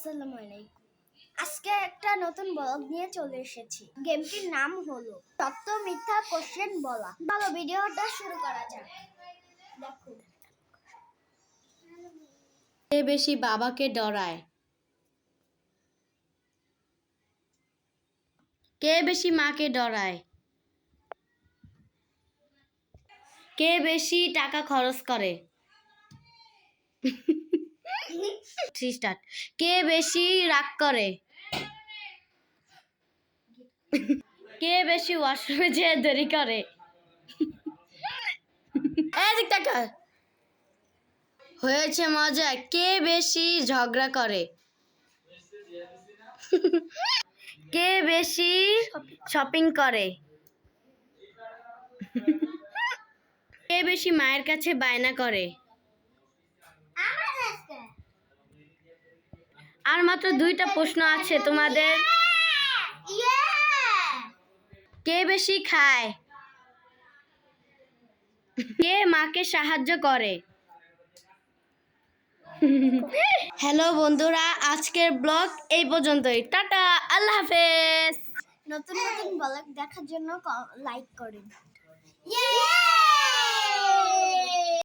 আসসালামু আলাইকুম। আজকে একটা নতুন ব্লগ নিয়ে চলে এসেছি। গেমটির নাম হলো সত্য মিথ্যা কোশ্চেন বলা। চলো ভিডিওটা শুরু করা যাক। দেখো, কে বেশি বাবাকে ডরায়? কে বেশি মাকে ডরায়? কে বেশি টাকা খরচ করে? স্টার্ট। কে বেশি রাগ করে? কে বেশি ওয়াশরুমে যেয়ে দেরি করে? এদিক টাকা হয়েছে মজা। কে বেশি ঝগড়া করে? কে বেশি শপিং করে? কে বেশি মায়ের কাছে বায়না করে? আর মাত্র 2টা প্রশ্ন আছে তোমাদের। কে বেশি খায়? কে মাকে সাহায্য করে? হ্যালো বন্ধুরা, আজকের ব্লগ এই পর্যন্তই। টাটা, আল্লাহ হাফেজ। নতুন নতুন ব্লগ দেখার জন্য লাইক করেন।